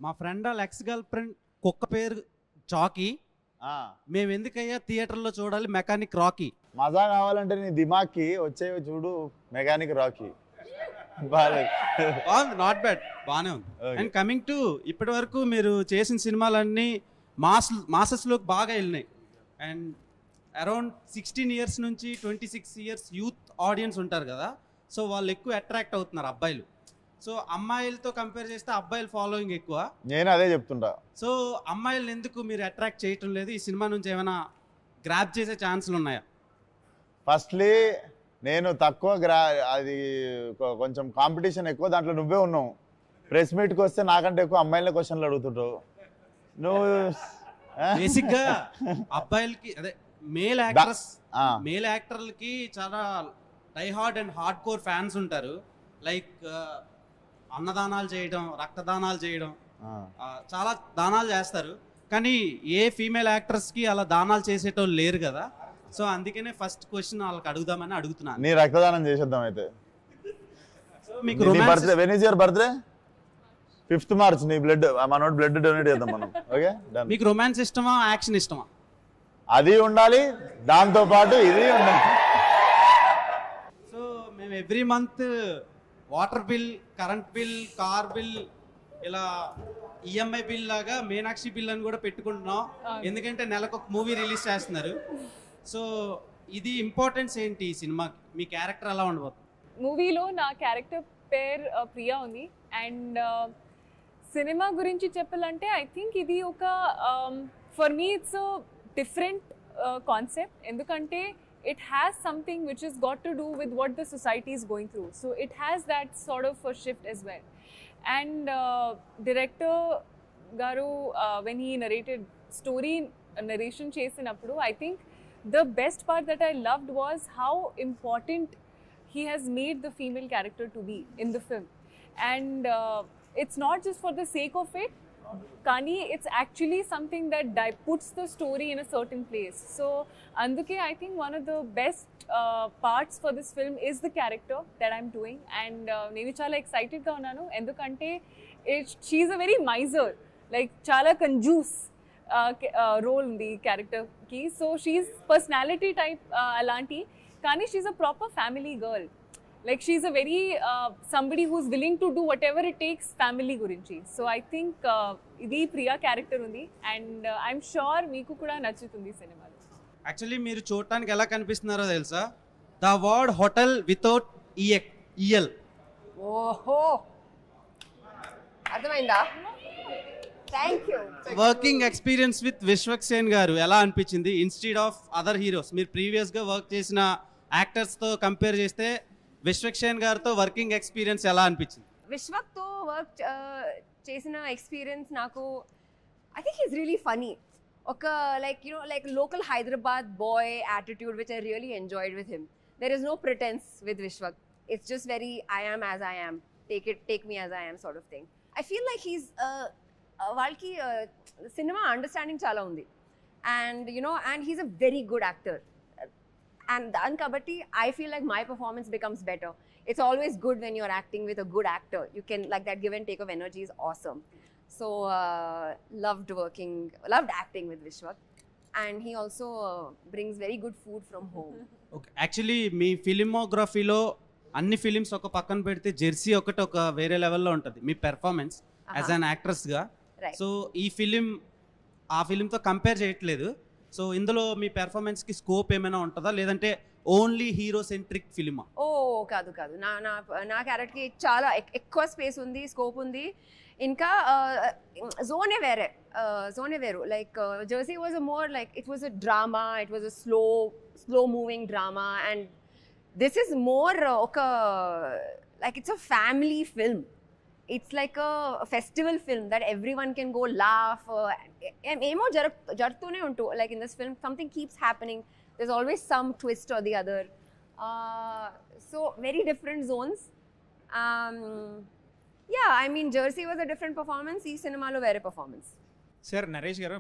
మా ఫ్రెండ్ వాళ్ళ ex girl friend కుక్క పేరు చాకీ. ఆ, మేము ఎందుకయ్యా థియేటర్లో చూడాలి మెకానిక్ రాకీ. మజా కావాలంటే నీ దిమాగ్కి వచ్చే చూడు మెకానిక్ రాకీ. బాలేదు. బాగుంది, నాట్ బ్యాడ్, బాగానే ఉంది. Okay. అండ్ కమింగ్ టు ఇప్పటి వరకు మీరు చేసిన సినిమాలన్నీ మాసెస్లోకి బాగా వెళ్ళినాయి. అండ్ అరౌండ్ 16 ఇయర్స్ నుంచి 26 ఇయర్స్ యూత్ ఆడియన్స్ ఉంటారు కదా, సో వాళ్ళు ఎక్కువ అట్రాక్ట్ అవుతున్నారు అబ్బాయిలు. సో అమ్మాయిలతో కంపేర్ చేస్తే అబ్బాయిల ఫాలోయింగ్ ఎక్కువ. నేను అదే చెప్తుంటా. సో అమ్మాయిలను ఎందుకు మీరు అట్రాక్ట్ చేయటం లేదు? ఈ సినిమా నుంచి ఏమైనా గ్రాప్ చేసే ఛాన్సులు ఉన్నాయా? ఫస్ట్లీ నేను తక్కువ అది కొంచెం కాంపిటీషన్ ఎక్కువ, దాంట్లో నువ్వే ఉన్నావు. ప్రెస్ మీట్కి వస్తే నాకంటే ఎక్కువ అమ్మాయిల క్వశ్చన్లు అడుగుతుంటావు నువ్వు. బేసిక్ గా అబ్బాయిలకి అదే మేల్ యాక్టర్లకి చాలా die hard and hard core fans ఉంటారు. లైక్ అన్నదానాలు చేయడం, రక్తదానాలు చేయడం, చాలా దానాలు చేస్తారు. కానీ ఏ ఫీమేల్ యాక్టర్స్ కి అలా దానాలు చేసేటోళ్ళు లేరు కదా. సో అందుకనే ఫస్ట్ క్వశ్చన్ వాళ్ళకి అడుగుదామని అడుగుతున్నాను. నీ రక్తదానం చేసేద్దాం అయితే. సో మీకు birthday, when is your birthday? 5th March. నీ బ్లడ్, మనోడు బ్లడ్ డొనేట్ చేద్దాం మనం. ఓకే, మీకు రొమాన్స్ ఇష్టమా, యాక్షన్ ఇష్టమా? అది ఉండాలి, దాంతో పాటు ఇది ఉండాలి. సో మేము every month water bill, current bill, car bill, ఇలా ఈఎంఐ బిల్ లాగా మీనాక్షి బిల్ అని కూడా పెట్టుకుంటున్నాం. ఎందుకంటే నెలకు ఒక మూవీ రిలీజ్ చేస్తున్నారు. సో ఇది ఇంపార్టెన్స్ ఏంటి ఈ సినిమాకి? మీ క్యారెక్టర్ ఎలా ఉండబోతుంది? మూవీలో నా క్యారెక్టర్ పేరు ప్రియా ఉంది. అండ్ సినిమా గురించి చెప్పాలంటే ఐ థింక్ ఇది ఒక for me it's different concept. ఎందుకంటే it has something which has got to do with what the society is going through. So it has that sort of a shift as well. And director garu when he narrated story narration chesinappudu, I think the best part that I loved was how important he has made the female character to be in the film. And it's not just for the sake of it, కానీ it's actually something that puts the story in a certain place. So అందుకే I think one of the best parts for this film is the character that I'm doing. And నేను చాలా ఎక్సైటెడ్గా ఉన్నాను ఎందుకంటే she's a very miser, like చాలా కంజూస్ role ఉంది క్యారెక్టర్కి. So she is personality type అలాంటి, కానీ she's a proper family girl. Like she's a very somebody who's willing to do whatever it takes family gurinchi. So I think idi Priya character undi, and I'm sure meeku kuda nachutundi cinema. Actually మీరు చూడటానికి ఎలా కనిపిస్తున్నారో తెలుసా? The word hotel without EL. ఓహో, అర్థమైందా? Thank you. Working experience with Vishwaksen గారు ఎలా అనిపించింది instead of other heroes? మీరు ప్రీవియస్గా వర్క్ చేసిన యాక్టర్స్తో కంపేర్ చేస్తే విశ్వక్సేన్ గారితో వర్కింగ్ ఎక్స్పీరియన్స్ ఎలా అనిపించింది? విశ్వక్తో వర్క్ చేసిన ఎక్స్పీరియన్స్ నాకు, I think he's really funny. ఒక like local Hyderabad boy attitude which I really enjoyed with him. There is no pretence with Vishwak. It's just very I am as I am, take me as I am sort of thing. I feel like he's వాళ్ళకి cinema understanding చాలా ఉంది. And and he's a very good actor. And then kabatti I feel like my performance becomes better. It's always good when you're acting with a good actor. You can, like, that give and take of energy is awesome. So loved acting with Vishwak. And he also brings very good food from home. Okay, actually మీ ఫిలిమోగ్రఫీలో అన్ని films ఒక పక్కన పెడితే Jersey ఒకటి ఒక వేరే లెవెల్లో ఉంటుంది మీ పెర్ఫార్మెన్స్ యాజ్ అన్ యాక్ట్రెస్గా. Right. సో ఈ ఫిలిం ఆ ఫిలింతో కంపేర్ చేయట్లేదు. సో ఇందులో మీ పెర్ఫార్మెన్స్కి స్కోప్ ఏమైనా ఉంటుందా, లేదంటే ఓన్లీ హీరో సెంట్రిక్ ఫిలిమా? ఓ కాదు నా క్యారెక్టర్కి చాలా ఎక్కువ స్పేస్ ఉంది, స్కోప్ ఉంది. ఇంకా జోనే వేరు. Like Jersey was a more like it was a drama, it was a slow moving drama. And this is more ఒక like it's a family film. It's like a festival film that everyone can go laugh. Emo jartune untu, like in this film something keeps happening. There's always some twist or the other. So very different zones. Yeah, I mean Jersey was a different performance. Ee cinema lo vere performance. Sir, Naresh garu,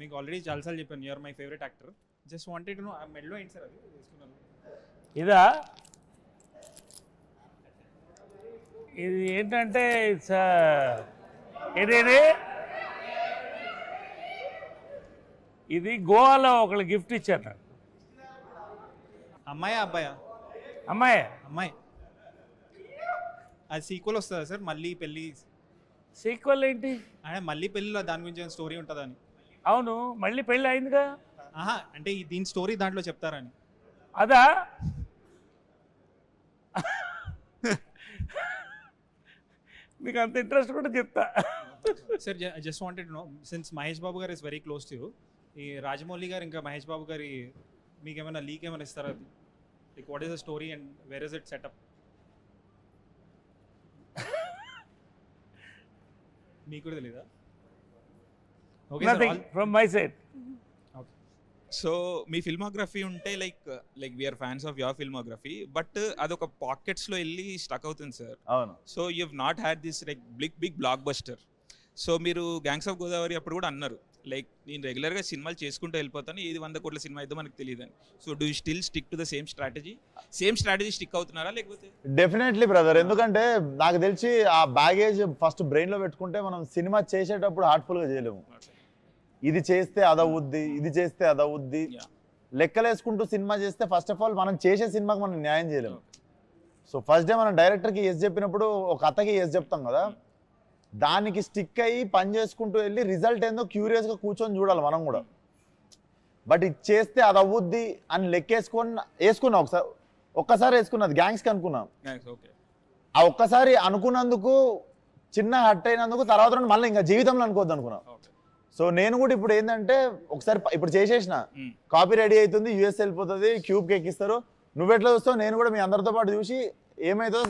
meeku already chalasal cheppanu, you are my favorite actor. Just wanted to know, medlo ఏంటి sir అది తీసుకున్నారు? ఇదా, ఇది ఏంటంటే it's ఏదేది ఇది గోవాలో ఒకళ్ళు గిఫ్ట్ ఇచ్చారు నాకు. అమ్మాయా అబ్బాయా? అమ్మాయి అమ్మాయి. అది సీక్వెల్ వస్తుందా సార్? మళ్ళీ పెళ్ళి సీక్వెల్ ఏంటి? అంటే మళ్ళీ పెళ్ళిలో దాని గురించి స్టోరీ ఉంటుందని. అవును, మళ్ళీ పెళ్ళి అయిందిగా. ఆహా, అంటే దీని స్టోరీ దాంట్లో చెప్తారని. అదా? మీకు అంత ఇంట్రెస్ట్ కూడా చెప్తా. Sir just wanted know, since Mahesh Babu garu is very close to you, ఈ రాజమౌళి గారు ఇంకా మహేష్ బాబు గారి మీకు ఏమైనా లీక్ ఏమైనా ఇస్తారా? Like what is the story and where is it set up? మీకు కూడా తెలీదా? Okay nothing from my side. So మీ ఫిల్మోగ్రఫీ ఉంటే like we are fans of your filmography, but అదొక పాకెట్స్లో వెళ్ళి స్టక్ అవుతుంది సార్. అవును. So you have not had this like big blockbuster. So మీరు గ్యాంగ్స్ ఆఫ్ గోదావరి అప్పుడు కూడా అన్నారు లైక్ నేను రెగ్యులర్గా సినిమాలు చేసుకుంటూ వెళ్ళిపోతాను, ఇది 100 కోట్ల సినిమా అయితే మనకు తెలియదని. So do you still stick to the same strategy stick అవుతున్నారా లేకపోతే? డెఫినెట్లీ బ్రదర్, ఎందుకంటే నాకు తెలిసి ఆ బ్యాగేజ్ ఫస్ట్ బ్రెయిన్లో పెట్టుకుంటే మనం సినిమా చేసేటప్పుడు హార్ట్ఫుల్గా చేయలేము. ఇది చేస్తే అదవుద్ది, ఇది చేస్తే అదవుద్ది లెక్కలేసుకుంటూ సినిమా చేస్తే ఫస్ట్ ఆఫ్ ఆల్ మనం చేసే సినిమాకి మనం న్యాయం చేయలేము. సో ఫస్ట్ డే మనం డైరెక్టర్కి ఎస్ చెప్పినప్పుడు ఒక కథకి ఎస్ చెప్తాం కదా, దానికి స్టిక్ అయ్యి పని చేసుకుంటూ వెళ్ళి రిజల్ట్ ఏందో క్యూరియస్గా కూర్చొని చూడాలి మనం కూడా. బట్ ఇది చేస్తే అది అవ్వుద్ది అని వేసుకున్నా ఒక్కసారి వేసుకున్నది గ్యాంగ్స్కి అనుకున్నాం. ఆ ఒక్కసారి అనుకున్నందుకు చిన్న హట్ అయినందుకు తర్వాత మళ్ళీ ఇంకా జీవితంలో అనుకోవద్దు అనుకున్నాం. సో నేను కూడా ఇప్పుడు ఏంటంటే ఒకసారి ఇప్పుడు చేసేసిన కాపీ రెడీ అవుతుంది, యూఎస్ వెళ్ళిపోతుంది, క్యూబ్కి ఎక్కిస్తారు, నువ్వెట్లా చూస్తావు, నేను కూడా మీ అందరితో పాటు చూసి ఏమైతే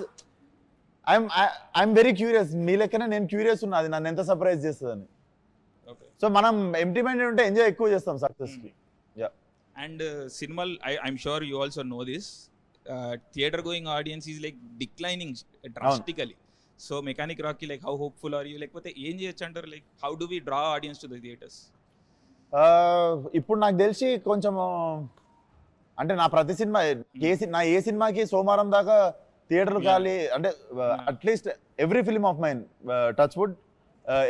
ఐఎమ్ వెరీ క్యూరియస్, మీ లెక్కనే నేను క్యూరియస్ ఉన్నా అది నన్ను ఎంత సర్ప్రైజ్ చేస్తుందని. సో మనం ఎంప్టీ మైండెడ్ ఉంటే ఎంజాయ్ ఎక్కువ చేస్తాం సక్సెస్కి. అండ్ సినిమాలు I'm sure you also know this, theatre going audience is like declining drastically. So Mechanic రాక్కి like how hopeful are you, లేకపోతే ఏం చేయొచ్చు అంటారు, like how do we draw audience to the theatres? ఇప్పుడు నాకు తెలిసి కొంచెం అంటే నా ప్రతి సినిమా ఏ సినిమాకి సోమవారం దాకా థియేటర్లు ఖాళీ, అంటే at least every film of mine, touch wood,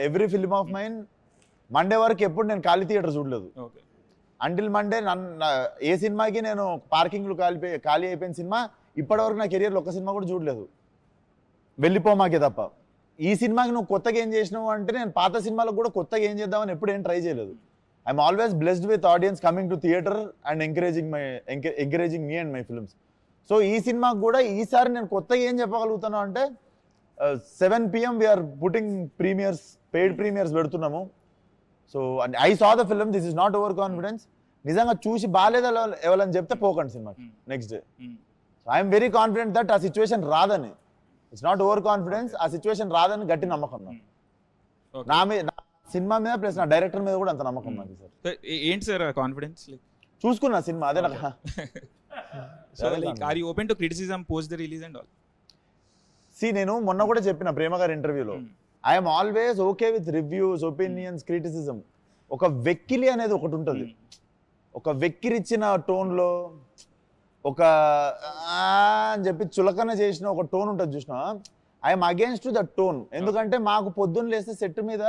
every film of mine Monday వరకు ఎప్పుడు నేను ఖాళీ థియేటర్ చూడలేదు. అంటిల్ మండే ఏ సినిమాకి నేను పార్కింగ్లు ఖాళీ అయిపోయిన సినిమా ఇప్పటివరకు నా కెరియర్లో ఒక్క సినిమా కూడా చూడలేదు, వెళ్ళిపోమాకే తప్ప. ఈ సినిమాకి నువ్వు కొత్తగా ఏం చేసినావు అంటే నేను పాత సినిమాలకు కూడా కొత్తగా ఏం చేద్దామని ఎప్పుడు ఏం ట్రై చేయలేదు. I'm always blessed with audience coming to theatre and encouraging me and my films. So ఈ సినిమాకి కూడా ఈసారి నేను కొత్తగా ఏం చెప్పగలుగుతాను అంటే 7 PM we are putting premieres, paid premieres పెడుతున్నాము. So I saw the film, this is not over confidence. నిజంగా చూసి బాగాలేదా ఎవరని చెప్తే పోకండి సినిమాకి next day. So I'm very confident that ఆ సిచ్యువేషన్ రాదని, ఇట్స్ నాట్ ఓవర్ కాన్ఫిడెన్స్, ఆ సిచ్యువేషన్ రాదని గట్టి నమ్మకం నాకు. నా సినిమా మీద ప్లస్ నా డైరెక్టర్ మీద కూడా అంత నమ్మకం నాకు సార్. ఏంటి సార్ కాన్ఫిడెన్స్? చూసుకున్నా సినిమా అదే నాకు. So like are you open to criticism post the release and all? నేను మొన్న కూడా చెప్పిన ప్రేమ గారి ఇంటర్వ్యూలో, I'm always okay with reviews, opinions, criticism. ఒక వెక్కిలి అనేది ఒకటి ఉంటుంది, ఒక వెక్కిరిచ్చిన టోన్లో ఒక అని చెప్పి చులకన చేసిన ఒక టోన్ ఉంటుంది చూసినా, I'm against to that tone. ఎందుకంటే మాకు పొద్దున్న లేస్తే సెట్ మీద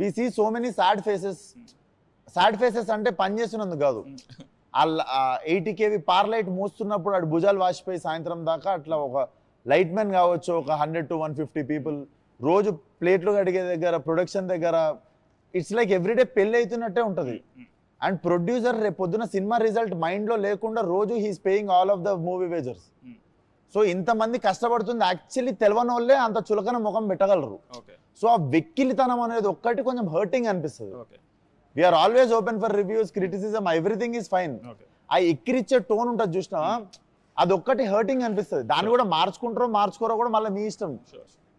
we see so many sad faces అంటే పని చేస్తున్నందుకు కాదు, 80 kV పార్లైట్ మోస్తున్నప్పుడు అటు భుజాలు వాసిపోయి సాయంత్రం దాకా అట్లా ఒక లైట్ మ్యాన్ కావచ్చు, ఒక 100 to 150 పీపుల్ రోజు ప్లేట్లు కడిగే దగ్గర, ప్రొడక్షన్ దగ్గర, ఇట్స్ లైక్ ఎవ్రీడే పెళ్ళి అవుతున్నట్టే ఉంటుంది. అండ్ ప్రొడ్యూసర్ రేపు పొద్దున సినిమా రిజల్ట్ మైండ్లో లేకుండా రోజు he's paying all of the movie wagers. So ఇంతమంది కష్టపడుతుంది యాక్చువల్లీ తెలియని వాళ్ళే అంత చులకన ముఖం పెట్టగలరు. సో ఆ వెక్కిలితనం అనేది ఒక్కటి కొంచెం హర్టింగ్ అనిపిస్తుంది. We are always open for reviews, criticism, everything is fine. ఆ ఎక్కిరిచ్చే టోన్ ఉంటుంది చూసినా, అదొక్కటి హర్టింగ్ అనిపిస్తుంది. దాన్ని కూడా మార్చుకోరో కూడా మళ్ళీ మీ ఇష్టం.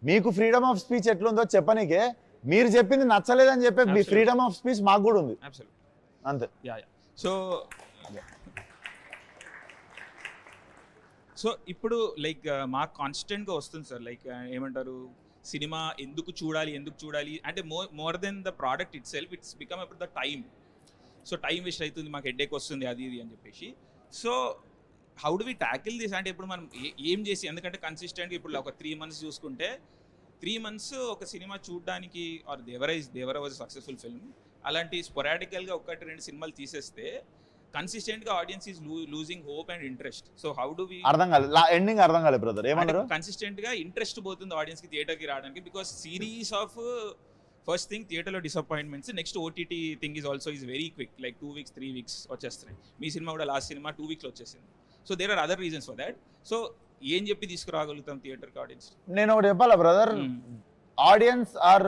మీకు ఫ్రీడమ్ ఆఫ్ స్పీచ్ ఎట్లుందో చెప్పనీకే, మీరు చెప్పింది నచ్చలేదని చెప్పే మీ ఫ్రీడమ్ ఆఫ్ స్పీచ్ మాకు కూడా ఉంది అంతే. సో ఇప్పుడు లైక్ మాకు కాన్స్టెంట్గా వస్తుంది సార్, లైక్ ఏమంటారు, సినిమా ఎందుకు చూడాలి అంటే more than the product itself, it's become about the time. So time waste అవుతుంది, మాకు హెడ్ఏక్ వస్తుంది, అది ఇది అని చెప్పేసి. So how do we tackle this అంటే ఇప్పుడు మనం ఏం చేసి, ఎందుకంటే కన్సిస్టెంట్గా ఇప్పుడు ఒక 3 months చూసుకుంటే 3 months ఒక సినిమా చూడడానికి or Devara was successful film, అలాంటి స్పొరాడికల్గా ఒకటి 2 సినిమాలు తీసేస్తే కన్సిస్టెంట్గా audience is losing hope and interest. So how do we అర్థం కాలేదు, ఎండింగ్ అర్థం కాలేదు బ్రదర్, ఏమన్నారు? కన్సిస్టెంట్గా ఇంట్రెస్ట్ పోతుంది ఆడియన్స్కి థియేటర్కి రావడానికి, because series of first thing థియేటర్లో disappointments, next OTT thing is also is very quick, like 2 weeks 3 weeks వచ్చేస్తున్నాయి. మీ సినిమా కూడా లాస్ట్ సినిమా 2 weeks వచ్చేసింది. So there are other reasons for that. సో ఏం చెప్పి తీసుకురాగలుగుతాం థియేటర్కి ఆడియన్స్? నేను ఒకటి చెప్పాలా బ్రదర్, ఆడియన్స్ ఆర్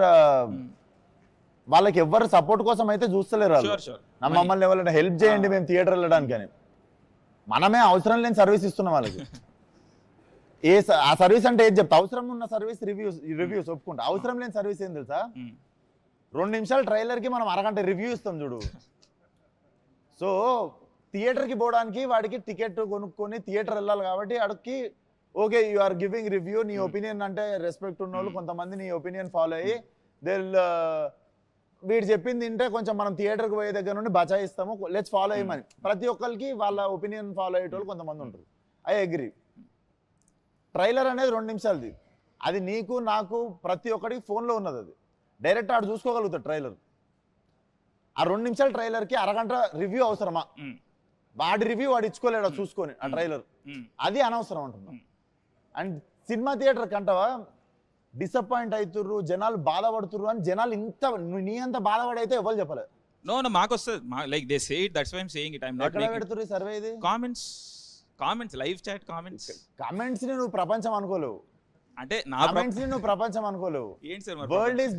వాళ్ళకి ఎవరు సపోర్ట్ కోసం అయితే చూస్తలేరు వాళ్ళు. మమ్మల్ని ఎవరైనా హెల్ప్ చేయండి మేము థియేటర్ వెళ్ళడానికి అని, మనమే అవసరం లేని సర్వీస్ ఇస్తున్నాం వాళ్ళకి. ఆ సర్వీస్ అంటే ఏది చెప్తా, అవసరం ఉన్న సర్వీస్ రివ్యూస్ ఒప్పుకుంటా. అవసరం లేని సర్వీస్ ఏం తెలుసా, 2 నిమిషాల ట్రైలర్కి మనం అరగంట రివ్యూ ఇస్తాం చూడు. సో థియేటర్కి పోవడానికి వాడికి టికెట్ కొనుక్కొని థియేటర్ వెళ్ళాలి కాబట్టి అడికి okay you are giving review, నీ ఒపీనియన్ అంటే రెస్పెక్ట్ ఉన్న వాళ్ళు కొంతమంది నీ ఒపీనియన్ ఫాలో అయ్యి వీడు చెప్పింది తింటే కొంచెం మనం థియేటర్కి పోయే దగ్గర నుండి బచాయిస్తాము, లెట్స్ ఫాలో అయ్యమని. ప్రతి ఒక్కరికి వాళ్ళ ఒపీనియన్ ఫాలో అయ్యేటోళ్ళు కొంతమంది ఉంటారు, ఐ అగ్రీ. ట్రైలర్ అనేది 2 నిమిషాలది, అది నీకు నాకు ప్రతి ఒక్కడికి ఫోన్లో ఉన్నది, అది డైరెక్ట్ ఆడు చూసుకోగలుగుతాడు ట్రైలర్. ఆ 2 నిమిషాల ట్రైలర్కి అరగంట రివ్యూ అవసరమా? వాడి రివ్యూ వాడు ఇచ్చుకోలేడు చూసుకొని ఆ ట్రైలర్, అది అనవసరం అంటున్నాం. అండ్ సినిమా థియేటర్ కంటవా డిసప్పాయింట్ అవుతుర్రు, జనాలు బాధపడుతుర్రు అని జనాలు నీ అంత బాధపడైతే ఎవరు చెప్పలేదు. నో మాకు వస్తుంది, like they say it, that's why I am saying it. I am not ఎక్కడ పెడుతుర్రు ఈ సర్వే? ఇది కామెంట్స్ లైవ్ చాట్ కామెంట్స్ ని నువ్వు ప్రపంచం అనుకోలేవు, అంటే నా కామెంట్స్ ని నువ్వు ప్రపంచం అనుకోలేవు. ఏంటి sir, world is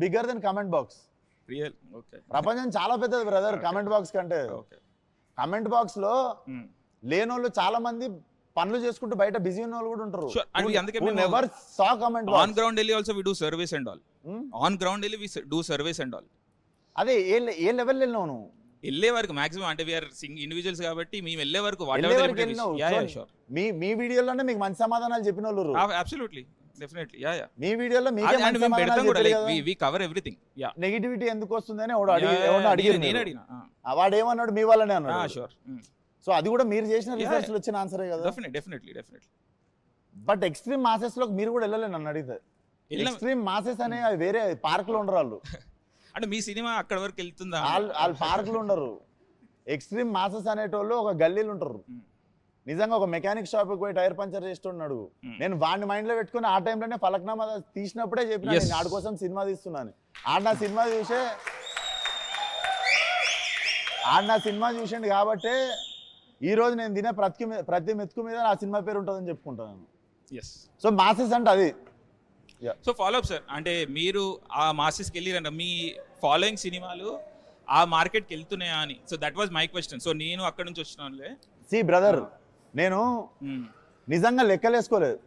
bigger than comment box. Real okay, ప్రపంచం చాలా పెద్దది బ్రదర్ కమెంట్ బాక్స్ కంటే. కమెంట్ బాక్స్ లో లేనోళ్ళు చాలా మంది పనులు చేసుకుంటూ బయట బిజీ ఉన్న వాళ్ళు కూడా ఉంటారు. Never saw comment on ground వెళ్ళి also we do service and all. On ground వెళ్ళి we do service and all. అదే ఏ లెవెల్ వెళ్ళినావు నువ్వు? వెళ్ళే వరకు మాక్సిమం, అంటే వీఆర్ ఇండివిజువల్స్ కాబట్టి మేము వెళ్ళే వరకు మీ వీడియోలోనే మీకు మంచి సమాధానాలు చెప్పిన వాళ్ళు. అబ్సల్యూట్లీ డెఫినెట్లీ యా యా, మీ వీడియోలో మీకే మంచి సమాధానాలు కూడా like we cover everything. Yeah, negativity ఎందుకు వస్తుందని అడిగారు, నేను అడిగినా వాడు ఏమన్నాడు మీ వాళ్ళనే అన్నాడు. షూర్. సో అది కూడా మీరు చేసిన రీసెర్చ్ లో వచ్చిన ఆన్సరే కదా. డెఫినెట్లీ. బట్ ఎక్స్ట్రీమ్ మాసెస్ లోకి మీరు కూడా వెళ్ళలేదు నన్ను అడిగితే. ఎక్స్ట్రీమ్ మాసెస్ అనే వేరే పార్క్ లో ఉండరు వాళ్ళు. అంటే మీ సినిమా అక్కడ వరకు వెళ్తుందా? వాళ్ళు పార్క్ లో ఉండరు. ఎక్స్ట్రీమ్ మాసెస్ అనేటోళ్ళు ఒక గల్లీలు ఉంటారు. నిజంగా ఒక మెకానిక్ షాప్ కి పోయి టైర్ పంచర్ చేస్తున్నాడు, నేను వాడిని మైండ్ లో పెట్టుకుని ఆ టైంలోనే ఫలక్నామా తీసినప్పుడే చెప్పిన నేను ఆడి కోసం సినిమా తీస్తున్నాను. ఆడ నా సినిమా చూసిండు కాబట్టి ఈ రోజు నేను తినే ప్రతి మెతుకు మీద నా సినిమా పేరు ఉంటుందని చెప్పుకుంటాను. సో మాసెస్ అంటే అది. సో ఫాలో అప్ సార్, అంటే మీరు ఆ మాసెస్కి వెళ్ళిరంట, మీ ఫాలోయింగ్ సినిమాలు ఆ మార్కెట్కి వెళ్తున్నాయా అని. So that was my question. So నేను అక్కడ నుంచి వచ్చినానులే. సి బ్రదర్, నేను నిజంగా లెక్కలేసుకోలేదు.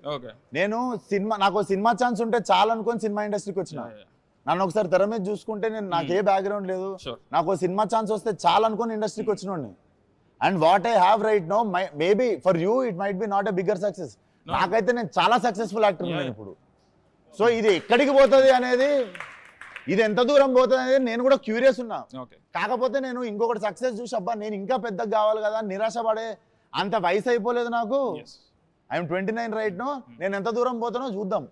నేను నాకు సినిమా ఛాన్స్ ఉంటే చాలా అనుకొని సినిమా ఇండస్ట్రీకి వచ్చిన. నన్ను ఒకసారి తెర మీద చూసుకుంటే నాకు ఏ బ్యాక్గ్రౌండ్ లేదు, నాకు సినిమా ఛాన్స్ వస్తే చాలా అనుకొని ఇండస్ట్రీకి వచ్చినోడిని. And what I have right no, maybe for you it might be not a bigger success. నాకైతే నేను చాలా సక్సెస్ఫుల్ యాక్టర్ ఉన్నాను ఇప్పుడు. సో ఇది ఎక్కడికి పోతుంది అనేది, ఇది ఎంత దూరం పోతుంది అనేది నేను కూడా క్యూరియస్ ఉన్నా. కాకపోతే నేను ఇంకొకటి సక్సెస్ చూసి అబ్బా నేను ఇంకా పెద్దగా కావాలి కదా, నిరాశపడే అంత వయసు అయిపోలేదు నాకు. I'm 29 right no. నేను ఎంత దూరం పోతానో చూద్దాం.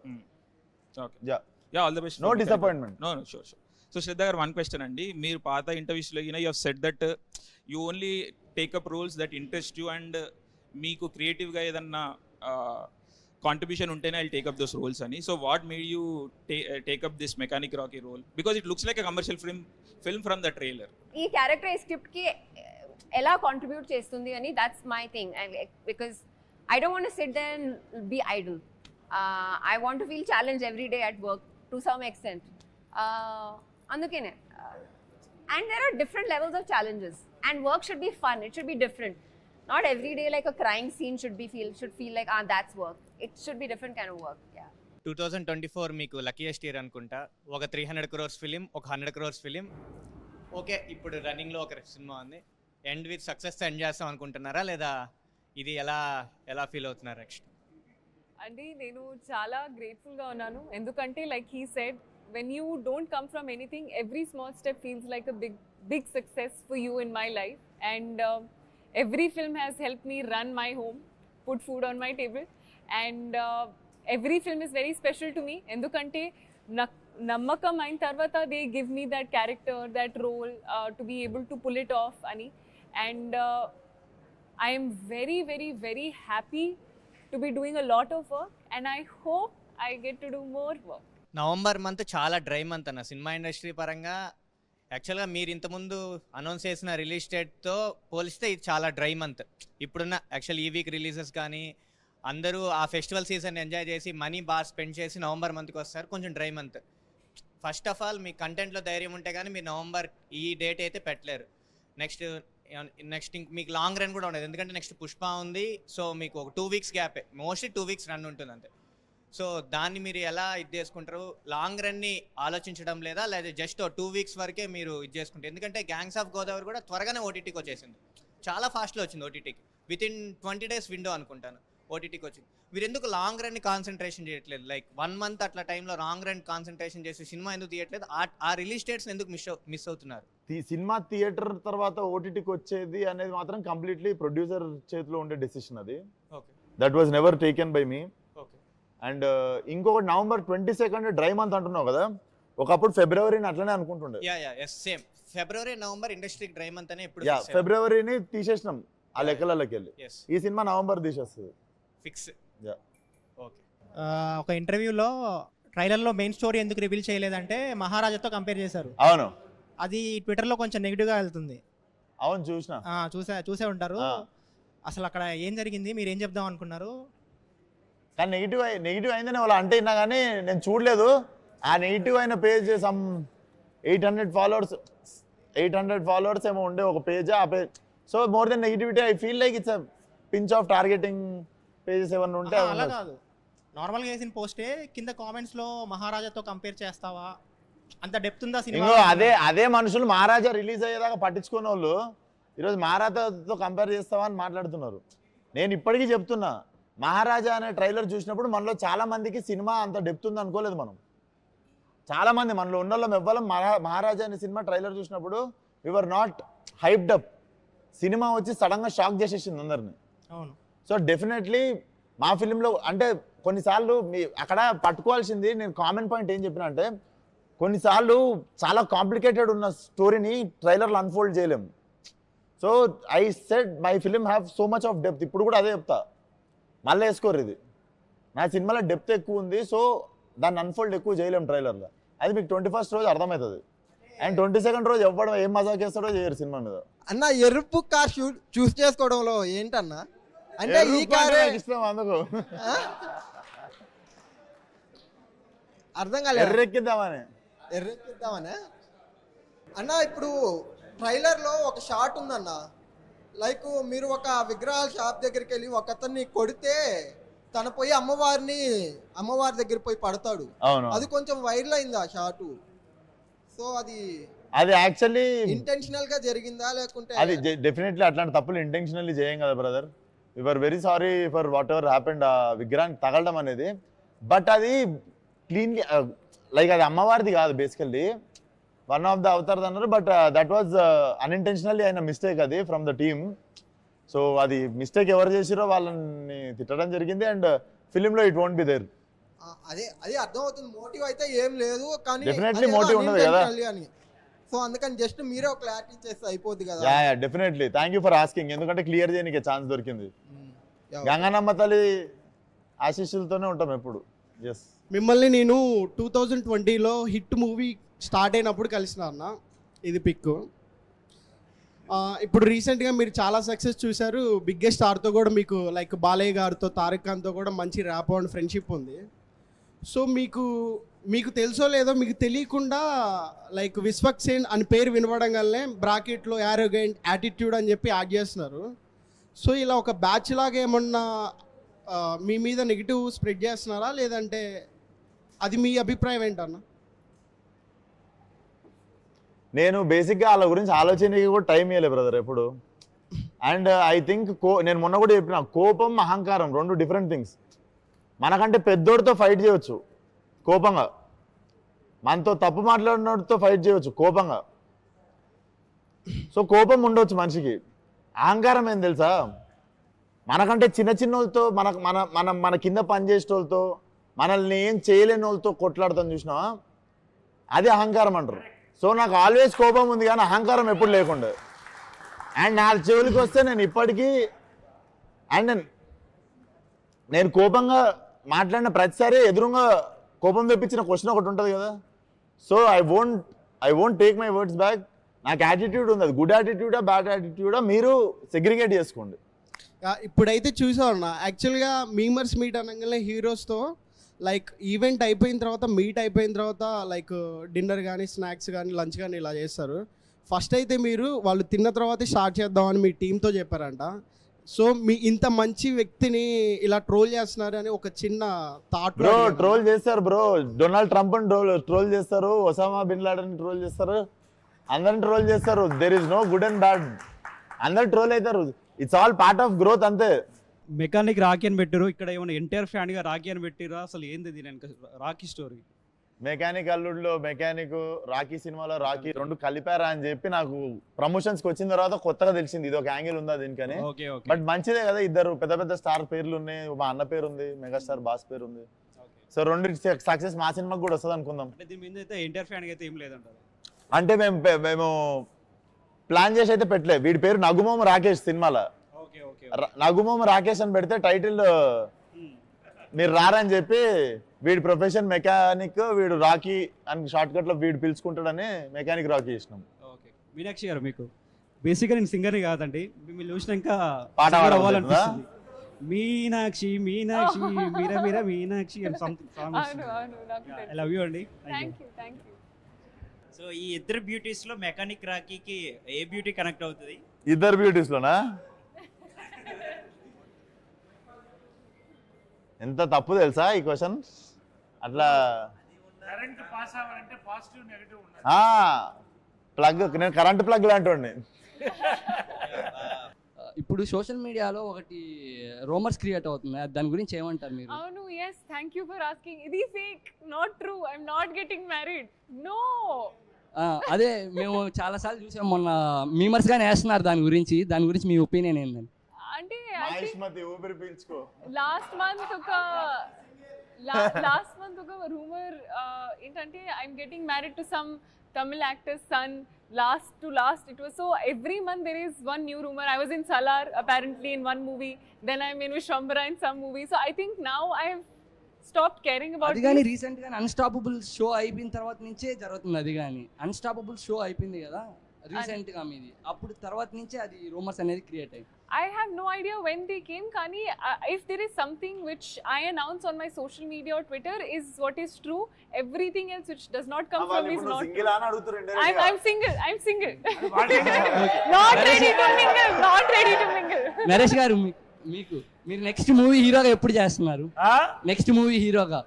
All the best. No disappointment. No sure. So Shraddha garu, one question అండి. మీరు పాత ఇంటర్వ్యూస్లో you have said that you only take up roles that interest you, and మీకు క్రియేటివ్గా ఏదన్నా కాంట్రిబ్యూషన్ ఉంటేనే ఐ టేకప్ దోస్ రోల్స్ అని. So what made you take up this Mechanic Rocky role? Because it looks like a commercial film from the trailer. ఈ character ఈ స్క్రిప్ట్కి ఎలా contribute చేస్తుంది అని, that's my thing. Because I don't want to sit there and be idle. I want to feel challenged every day at work to some extent. Andukene. And there are different levels of challenges. And work should be fun. It should be different. Not every day like a crying scene should feel like that's work. It should be different kind of work. Yeah. 2024 మీకు luckiest year అనుకుంటా. ఒక 300 crores film, ఒక 100 crores film. Okay, ఇప్పుడు రన్నింగ్లో ఒక cinema ఉంది. End with success end చేస్తాం అనుకుంటున్నారా, లేదా ఇది ఎలా ఫీల్ అవుతున్నారు నెక్స్ట్? అంటే నేను చాలా గ్రేట్ఫుల్గా ఉన్నాను. ఎందుకంటే like he said, when you don't come from anything, every small step feels like a big success for you in my life. And every film has helped me run my home, put food on my table. And every film is very special to me. Endukante నమ్మకం అయిన తర్వాత they give me that character, that role to be able to pull it off ani. And I am very, very, very happy to be doing a lot of work, and I hope I get to do more work. November month చాలా dry month అన్న cinema industry పరంగా. యాక్చువల్గా మీరు ఇంతకుముందు announce చేసిన release డేట్తో పోలిస్తే ఇది చాలా డ్రై మంత్. ఇప్పుడున్న యాక్చువల్ ఈ వీక్ రిలీజెస్ కానీ అందరూ ఆ ఫెస్టివల్ సీజన్ ఎంజాయ్ చేసి మనీ బాగా స్పెండ్ చేసి నవంబర్ మంత్కి వస్తారు. కొంచెం dry month. First of all మీ కంటెంట్లో ధైర్యం ఉంటే కానీ మీరు నవంబర్ ఈ డేట్ అయితే పెట్టలేరు. నెక్స్ట్ మీకు లాంగ్ రన్ కూడా ఉండదు, ఎందుకంటే నెక్స్ట్ పుష్ప ఉంది. సో మీకు ఒక 2 weeks gap, mostly 2 weeks run ఉంటుంది అంతే. సో దాన్ని మీరు ఎలా ఇది చేసుకుంటారు? లాంగ్ రన్ని ఆలోచించడం లేదా జస్ట్ 2 weeks వరకే మీరు ఇది చేసుకుంటారు? ఎందుకంటే గ్యాంగ్స్ ఆఫ్ గోదావరి కూడా త్వరగానే ఓటీటీకి వచ్చేసింది, చాలా ఫాస్ట్లో వచ్చింది ఓటీటీకి. వితిన్ 20 days విండో అనుకుంటాను ఓటీటీకి వచ్చింది. మీరు ఎందుకు లాంగ్ రన్ని కాన్సన్ట్రేషన్ చేయట్లేదు? లైక్ 1 month అట్లా టైంలో లాంగ్ రన్ కాన్సన్ట్రేషన్ చేసి సినిమా ఎందుకు తీయట్లేదు? ఆ రిలీజ్ డేట్స్ ఎందుకు మిస్ అవుతున్నారు? సినిమా థియేటర్ తర్వాత ఓటీటీకి వచ్చేది అనేది మాత్రం కంప్లీట్లీ ప్రొడ్యూసర్ చేతిలో ఉండే డెసిషన్ అది. Okay, that was never taken by me. Okay. And ఇంకొకటి నవంబర్ 22nd డ్రై మంత్ అంటున్నావు కదా, ఒకప్పుడు ఫిబ్రవరిని అట్లనే అనుకుంటుండే. సేమ్ ఫిబ్రవరి నవంబర్ ఇండస్ట్రీ డ్రై మంత్ అనే ఇప్పుడు ఫిబ్రవరిని తీసేసినాం ఆ లెక్కలకి వెళ్ళి. ఈ సినిమా నవంబర్ తీసేస్తుంది ఫిక్స్. ఓకే. ఒక ఇంటర్వ్యూలో ట్రైలర్లో మెయిన్ స్టోరీ ఎందుకు రివీల్ చేయలేదంటే మహారాజాతో కంపేర్ చేశారు. అవును, అది ట్విట్టర్లో కొంచెం నెగిటివ్గా వెళ్తుంది. అవును చూసిన. చూసే ఉంటారు. అసలు అక్కడ ఏం జరిగింది, మీరు ఏం చెప్దాం అనుకున్నారు? కానీ నెగిటివ్ అయిందని వాళ్ళు అంటే విన్నా కానీ నేను చూడలేదు. ఆ నెగిటివ్ అయిన పేజ్ సమ్ 800 followers ఏమో ఉండే ఒక పేజ్. ఆ page so more than negativity I feel like it's pinch of targeting pages ఏమన్నా ఉంటే. అలా కాదు, నార్మల్గా వేసిన పోస్టే కింద కామెంట్స్లో మహారాజాతో కంపేర్ చేస్తావా, అంత డెప్త్ ఉందా సినిమా? అదే మనుషులు మహారాజా రిలీజ్ అయ్యేదాకా పట్టించుకునే వాళ్ళు ఈరోజు మహారాజాతో కంపేర్ చేస్తావా అని మాట్లాడుతున్నారు. నేను ఇప్పటికీ చెప్తున్నా, మహారాజా అనే ట్రైలర్ చూసినప్పుడు మనలో చాలా మందికి సినిమా అంత డెప్త్ ఉంది అనుకోలేదు. చాలా మంది మనలో ఉన్న వాళ్ళం ఎవ్వరం మహారాజా అనే సినిమా ట్రైలర్ చూసినప్పుడు we were not hyped up. Cinema వచ్చి సడన్గా షాక్ చేసేసింది అందరిని. అవును. సో డెఫినెట్లీ మా ఫిలింలో అంటే కొన్నిసార్లు అక్కడ పట్టుకోవాల్సింది, నేను కామన్ పాయింట్ ఏం చెప్పిన అంటే, కొన్నిసార్లు చాలా కాంప్లికేటెడ్ ఉన్న స్టోరీని ట్రైలర్లో అన్ఫోల్డ్ చేయలేము. So I said my film have so much of depth. ఇప్పుడు కూడా అదే చెప్తా, మళ్ళీ వేసుకోరు ఇది నా సినిమాలో డెప్త్ ఎక్కువ ఉంది. సో దాన్ని అన్ఫోల్డ్ ఎక్కువ చేయలేము ట్రైలర్లో. అది మీకు 21st రోజు అర్థమవుతుంది. అండ్ 22nd రోజు ఎవ్వడం ఏం మజాక్ చేస్తాడో చేయరు సినిమా మీద. అన్న ఎరుపు కార్ చూస్ చేసుకోవడంలో ఏంటన్నా అంటే ఈ కారే ఇష్టం అందుకు అర్థం కాలేదు. ఎర్రెక్కిద్దామనే అన్న. ఇప్పుడు ట్రైలర్లో ఒక షాట్ ఉందన్న, లైక్ మీరు ఒక విగ్రహాల షాప్ దగ్గరికి వెళ్ళి ఒక అతన్ని కొడితే తన పోయి అమ్మవారి దగ్గర పోయి పడతాడు. అది కొంచెం వైరల్ అయింది ఆ షాటు. సో అది యాక్చువల్లీ ఇంటెన్షనల్ గా జరిగిందా లేకుంటే? అది డెఫినెట్లీ అట్లాంటి తప్పులు ఇంటెన్షనల్లీ చేయం కదా brother. We were very sorry for whatever happened ఆ విగ్రహానికి తగలడం అనేది. బట్ అది క్లీన్లీ లైక్ అది అమ్మవారిది కాదు, basically one of the Avatar అన్నారు. బట్ దట్ వాజ్ అన్ఇంటెన్షనల్లీ అయిన మిస్టేక్ అది ఫ్రమ్ ద టీమ్. సో అది మిస్టేక్ ఎవరు చేసిరో వాళ్ళని తిట్టడం జరిగింది. అండ్ ఫిలింలో ఇట్ వోంట్ బి దేర్. అదే అర్థమవుతుంది, మోటివ్ అయితే ఏం లేదు కానీ డెఫినెట్లీ మోటివ్ ఉండదు కదా. సో అందుకని జస్ట్ మీరే ఒక క్లారిటీ చేస్తే అయిపోద్ది కదా. Definitely thank you for asking. ఎందుకంటే క్లియర్ చేయడానికి ఛాన్స్ దొరికింది. గంగానమ్మ తల్లి ఆశీస్సులతోనే ఉంటాం ఎప్పుడు. ఎస్, మిమ్మల్ని నేను 2020లో హిట్ మూవీ స్టార్ట్ అయినప్పుడు కలిసిన అన్న, ఇది పిక్. ఇప్పుడు రీసెంట్గా మీరు చాలా సక్సెస్ చూశారు. బిగ్గెస్ట్ స్టార్తో కూడా మీకు లైక్ బాలయ్య గారితో, తారక్ ఖాన్తో కూడా మంచి ర్యాప్ అండ్ ఫ్రెండ్షిప్ ఉంది. సో మీకు తెలుసో లేదో మీకు తెలియకుండా లైక్ విశ్వక్సేన్ అని పేరు వినపడంగానే బ్రాకెట్లో యారోగెంట్ యాటిట్యూడ్ అని చెప్పి యాడ్ చేస్తున్నారు. సో ఇలా ఒక బ్యాచ్ లాగా ఏమన్నా మీ మీద నెగిటివ్ స్ప్రెడ్ చేస్తున్నారా, లేదంటే అది మీ అభిప్రాయం ఏంటన్నా? నేను బేసిక్గా వాళ్ళ గురించి ఆలోచనకి కూడా టైం ఇవ్వలేదు బ్రదర్ ఎప్పుడు. అండ్ ఐ థింక్ నేను మొన్న కూడా చెప్పిన, కోపం అహంకారం 2 డిఫరెంట్ థింగ్స్. మనకంటే పెద్దోడితో ఫైట్ చేయవచ్చు కోపంగా, మనతో తప్పు మాట్లాడినోడితో ఫైట్ చేయవచ్చు కోపంగా. సో కోపం ఉండవచ్చు మనిషికి. అహంకారం ఏం తెలుసా, మనకంటే చిన్న వాళ్ళతో మన కింద పనిచేసే వాళ్ళతో మనల్ని ఏం చేయలేని వాళ్ళతో కొట్లాడతాం చూసినావా, అది అహంకారం అంటారు. సో నాకు ఆల్వేస్ కోపం ఉంది కానీ అహంకారం ఎప్పుడు లేకుండా. అండ్ నా చెవులకి వస్తే నేను ఇప్పటికీ అండ్ నేను కోపంగా మాట్లాడిన ప్రతిసారి ఎదురుగా కోపం తెప్పించిన క్వశ్చన్ ఒకటి ఉంటుంది కదా. So I won't take my words back. నాకు యాటిట్యూడ్ ఉంది, అది గుడ్ యాటిట్యూడా బ్యాడ్ యాటిట్యూడా మీరు సెగ్రిగేట్ చేసుకోండి. ఇప్పుడైతే చూసామన్నా యాక్చువల్గా మీమర్స్ మీట్ అనగానే హీరోస్తో లైక్ ఈవెంట్ అయిపోయిన తర్వాత మీట్ అయిపోయిన తర్వాత లైక్ డిన్నర్ కానీ స్నాక్స్ కానీ లంచ్ కానీ ఇలా చేస్తారు. ఫస్ట్ అయితే మీరు వాళ్ళు తిన్న తర్వాత స్టార్ట్ చేద్దామని మీ టీంతో చెప్పారంట. సో మీ ఇంత మంచి వ్యక్తిని ఇలా ట్రోల్ చేస్తున్నారు అని ఒక చిన్న థాట్. బ్రో ట్రోల్ చేస్తారు బ్రో, డొనాల్డ్ ట్రంప్ ట్రోల్ చేస్తారు, ఒసామా బిన్ లాడెన్ ట్రోల్ చేస్తారు, అందరిని ట్రోల్ చేస్తారు. There is no good and bad, అందరు ట్రోల్ అవుతారు. It's all part of growth అంతే. మెకానిక్ రాకీ అని పెట్టారు, ఇక్కడ ఏమైనా ఎన్టీఆర్ ఫ్యాన్ గా రాకీ అని పెట్టిరా, అసలు ఏంది దీని రాకీ స్టోరీ? మెకానిక్ అల్లుడులో మెకానిక్, రాకీ సినిమాలో రాకీ రెండు కలిపారా అని చెప్పి నాకు ప్రమోషన్స్కి వచ్చిన తర్వాత కొత్తగా తెలిసింది ఇది ఒక యాంగిల్ ఉందా దీనికని. బట్ మంచిదే కదా, ఇద్దరు పెద్ద పెద్ద స్టార్ పేర్లు ఉన్నాయి, మా అన్న పేరు ఉంది, మెగాస్టార్ బాస్ పేరు ఉంది. సో రెండు సక్సెస్ మా సినిమాకి కూడా వస్తుంది అనుకుందాం. దీని మీద అయితే ఎన్టీఆర్ ఫ్యాన్ అయితే ఏం లేదంటారు. అంటే మేము ప్లాన్ చేసి అయితే పెట్టలే. వీడి పేరు నగుమోమ రాకేష్, సినిమాలో నగుమోమ రాకేష్ అని పెడితే టైటిల్ మీరు రారని చెప్పి వీడి ప్రొఫెషన్ మెకానిక్, వీడు రాకీ అని షార్ట్ కట్ లో వీడు పిలుచుకుంటాడని మెకానిక్ రాకీ ఇచ్చినాం. ఓకే మీనాక్షి గారు, మీకు బేసిక్గా నేను సింగర్ని కాదండి, మిమ్మల్ని చూసినాక పాట అవ్వాలనిపిస్తుంది. మీనాక్షి మీనాక్షి మీరా మీరా మీనాక్షి అని something song. I love you అండి. Thank you. సో ఈ ఇద్దరు బ్యూటీస్ లో మెకానిక్ రాకీకి ఏ బ్యూటీ కనెక్ట్ అవుతుంది? ఇద్దరు బ్యూటీస్ లోనా? ఎంత తప్పు తెలుసా ఈ క్వశ్చన్. అట్లా ప్లగ్, నేను కరెంట్ ప్లగ్ లాంటి. ఇప్పుడు సోషల్ మీడియాలో ఒకటి రూమర్స్ క్రియేట్ అవుతుంది, దాని గురించి ఏమంటారు మీరు? అవును, yes, thank you for asking. ఇది fake, not true. I'm not getting married. No. అదే మేము చాలాసార్లు చూసాం, మొన్న మీమర్స్ గానే వేస్తున్నారు దాని గురించి మీ ఒపీనియన్ ఏంటండి? అంటే లాస్ట్ మంత్ ఒక రూమర్ ఏంటంటే I'm getting married to some Tamil actor's son. Last it was so every month there is one new rumor. I was in Salar apparently in one movie, then I'm in Vishwambara in some movie. So I think now I have stopped caring about అది గాని recent గా unstoppable show అయిపోయిన తర్వాత నుంచే జరుగుతుంది. అది గాని unstoppable show అయిపోయింది కదా రీసెంట్ గా మీది, అప్పుడు తర్వాత నుంచే అది రూమర్స్ అనేది క్రియేట్ అయ్యింది. I have no idea when they came. Kani, if there is something which I announce on my social media or Twitter is what is true. Everything else which does not come from me is not true. I'm single. Not ready to mingle. Naresh గారు, మీరు next movie హీరోగా ఎప్పుడు చేస్తున్నారు? Next movie హీరోగా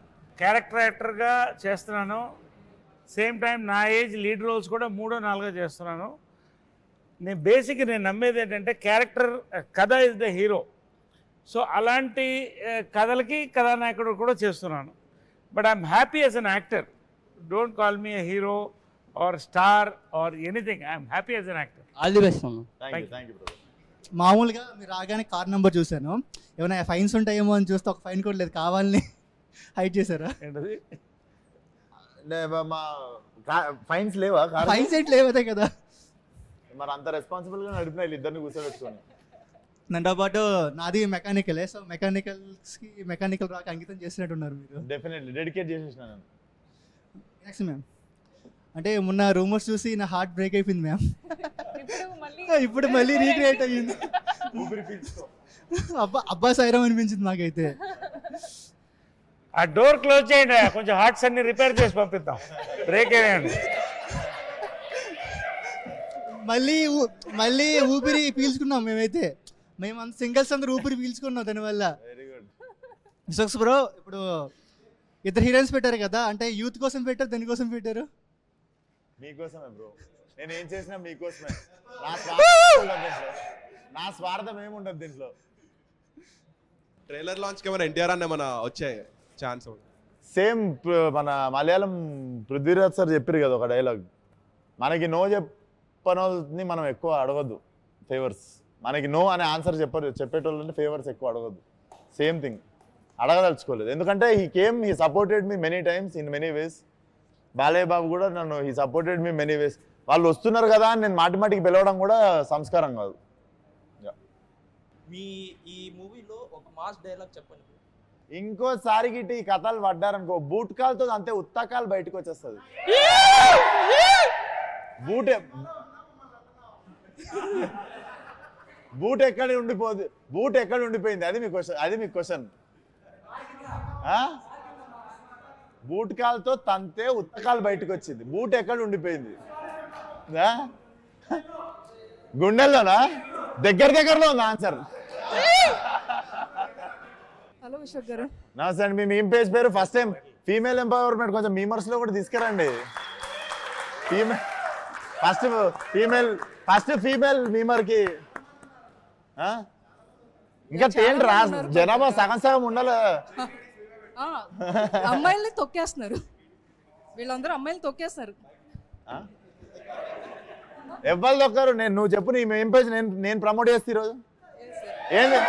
character యాక్టర్గా చేస్తున్నాను. Same time నా age lead roles కూడా 3, 4 చేస్తున్నాను. నేను నమ్మేది ఏంటంటే క్యారెక్టర్ కథ ఇస్ ద హీరో. సో అలాంటి కథలకి కథానాయకుడు కూడా చేస్తున్నాను. But I'm happy as an actor. Don't call me a hero or star or anything. I'm happy as an actor. All the best. మామూలుగా మీరు రాగానే కార్ నెంబర్ చూశాను, ఏమైనా ఫైన్స్ ఉంటాయేమో అని చూస్తే ఒక ఫైన్ కూడా లేదు, కావాలని హైడ్ చేశారా? ఏంటది? ఫైన్స్ లేవా? ఫైన్స్ ఏంటి లేవదే కదా. మరి అంత రెస్పాన్సిబుల్ గా నడిపిన ఇద్దరిని కూర్చోబెట్టుకొని. దాంతో పాటు నాది మెకానికలే. సో మెకానికల్ రాక అంకితం చేసినట్టున్నారు మీరు. డెఫినెట్లీ డెడికేట్ చేసేసినాను. నెక్స్ట్ మ్యామ్, అంటే మొన్న రూమర్స్ చూసి నా హార్ట్ బ్రేక్ అయిపోయింది మ్యామ్. ఇప్పుడు మళ్ళీ రీక్రియేట్ అయ్యింది. అబ్బా సైరం అనిపించింది నాకైతే. ఆ డోర్ క్లోజ్ చేయండి, కొంచెం హార్ట్స్ అన్ని రిపేర్ చేసి పంపిద్దాం. బ్రేక్ అయ్యండి. మళ్ళీ ఊపిరి పీల్చుకున్నాం మేమైతే. మేము సింగిల్స్ అందరూ ఊపిరి పీల్చుకున్నాం దానివల్ల. విశ్వక్స్ బ్రో, ఇప్పుడు ఇద్దరు హీరోయిన్స్ పెట్టారు కదా, అంటే యూత్ కోసం పెట్టారు, దానికోసం పెట్టారు? మీకోసమే బ్రో, నేను ఏం చేసినా మీకోసమే. నా స్వార్థం ఏముండదు దీంట్లో. ట్రైలర్ లాంచ్ ఏమైనా ఎన్టీఆర్ అన్న ఏమైనా వచ్చాయి ఛాన్స్? సేమ్ మన మలయాళం పృథ్వీరాజ్ సార్ చెప్పారు కదా ఒక డైలాగ్, మనకి నో చెప్పని మనం ఎక్కువ అడగద్దు ఫేవర్స్. మనకి నో అనే ఆన్సర్ చెప్పేటోళ్ళంటే ఫేవర్స్ ఎక్కువ అడగద్దు. సేమ్ థింగ్ అడగదలుచుకోలేదు, ఎందుకంటే he supported me many times in many ways. Balayya Babu కూడా నన్ను he supported me many ways. వాళ్ళు వస్తున్నారు కదా అని నేను మాటిమాటికి పిలవడం కూడా సంస్కారం కాదు. మీ ఈ మూవీలో ఒక మాస్ డైలాగ్ చెప్పండి. ఇంకోసారి గిట్టి ఈ కథలు పడ్డారనుకో బూట్ కాల్తో అంతే ఉత్తకాలు బయటకు వచ్చేస్తుంది. బూట్ ఎక్కడ ఉండిపోయింది అది మీ క్వశ్చన్. బూట్ కాల్తో తంతే ఉత్తకాలు బయటకు వచ్చింది, బూట్ ఎక్కడ ఉండిపోయింది? గుండెల్లోనా? దగ్గరలో ఉంది ఆన్సర్. హలో విశ్వక్ గారు. నమస్తే అండి. మీ మీమ్ పేజ్ పేరు ఫస్ట్ టైం ఫీమేల్ ఎంపవర్మెంట్, కొంచెం మీమర్స్ లో కూడా తీసుకురండి. ఫస్ట్ ఫీమేల్ మీమర్ కి ఇంకా తేండి రా, జనాభా సగం ఉండాలి. అమ్మాయిల్ని తొక్కేస్తున్నారు, వీళ్ళందరూ అమ్మాయిలు తొక్కేస్తున్నారు. ఎవ్వరు దొక్కరు. నువ్వు చెప్పు నీ మెయిన్ పేజ్ నేను ప్రమోట్ చేస్తా ఈరోజు. ఏంది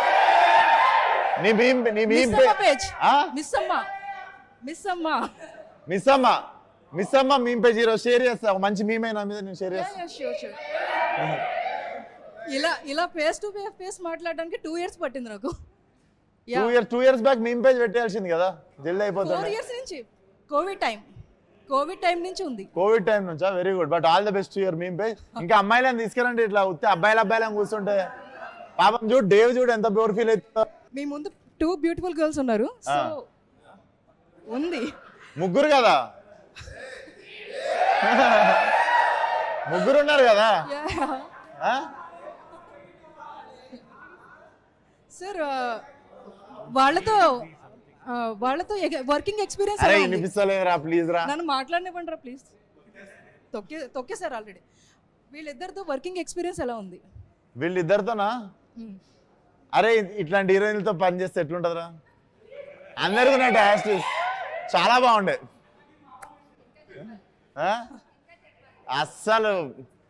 నీ మెయిన్ పేజ్? మిస్ అమ్మ మీమ్ పేజ్ ఈరోజు షేర్ చేస్తా. ఒక మంచి మీమ్ అయినా మీద నేను షేర్ చేస్తా. ఇలా ఫేస్ టు ఫేస్ మాట్లాడడానికి 2 years పట్టింది నాకు. 2 years బ్యాక్ మీమ్ పేజ్ పెట్టాల్సింది కదా, జల్దీ అయిపోతుంది. 4 years నుంచి కోవిడ్ టైం నుంచి ఉంది. కోవిడ్ టైం నుంచా? Very good. But all the best your meme page. ఇంకా అమ్మాయిలను తీసుకురండి, ఇట్లా ఉత్తే అబ్బాయిలను కూర్చుంటే పాపం చూడు, డేవ్ చూడు ఎంత బోర్ ఫీల్ అవుతుందో. మీ ముందు 2 బ్యూటిఫుల్ గర్ల్స్ ఉన్నారు, సో ఉంది. ముగ్గురు కదా, ముగ్గురు ఉన్నారు కదా సార్. వాళ్ళతో వర్కింగ్ ఎక్స్పీరియన్స్ నన్ను మాట్లాడనివ్వండి ప్లీజ్. తొక్కేసారు ఆల్రెడీ. వీళ్ళిద్దరితో వర్కింగ్ ఎక్స్పీరియన్స్ ఎలా ఉంది? వీళ్ళిద్దరితోనా? అరే ఇట్లాంటి హీరోయిన్లతో పని చేస్తే ఎట్లుంటుందిరా? అందరికీ నా టేస్ట్ చాలా బాగుండే. అస్సలు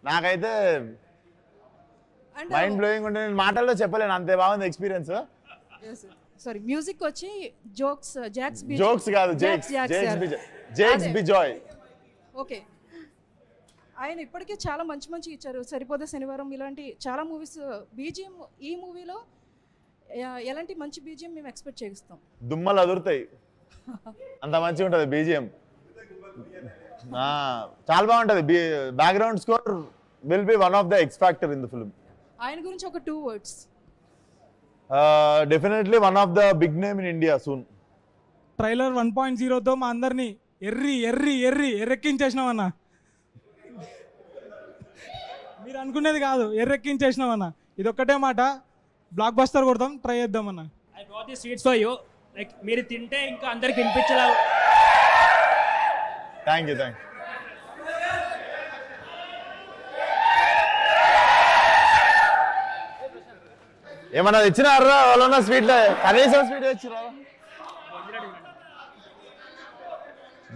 నాకైతే మైండ్ బ్లోయింగ్ ఉంటే నేను మాటల్లో చెప్పలేను, అంతే బాగుంది ఎక్స్పీరియన్స్. సారీ, మ్యూజిక్ వచ్చి జోక్స్ కాదు, జేక్స్ బిజాయ్. ఓకే, ఆయన ఇప్పటికే చాలా మంచి ఇచ్చారు. సరిపోదా శనివారం ఇలాంటి చాలా మూవీస్. బీజిఎం ఈ మూవీలో ఎలాంటి మంచి బీజిఎం మేము ఎక్స్పెక్ట్ చేస్తాం? దుమ్మలు అదురుతాయి, అంత మంచిగా ఉంటుంది బీజిఎం. చాలా బాగుంటుంది. Background score will be one of the X factor in the film. ఆయన గురించి ఒక 2 words. Definitely one of the big name in India soon. Trailer 1.0తో మా అందరినీ ఎర్రెక్కించేసినామన్నా. మీరు అనుకునేది కాదు, ఎర్రెక్కించేసినామన్నా. ఇదొక్కటే మాట, బ్లాక్ బస్టర్ కొడతాం, ట్రై చేద్దామన్నా. I got the sweets for you. Like మీరు తింటే ఇంకా అందరికి వినిపించేలా. Thank you. ఏమన్నా తెచ్చినారా వాళ్ళ స్వీట్లో? కనీసం స్వీట్ తెచ్చిరా.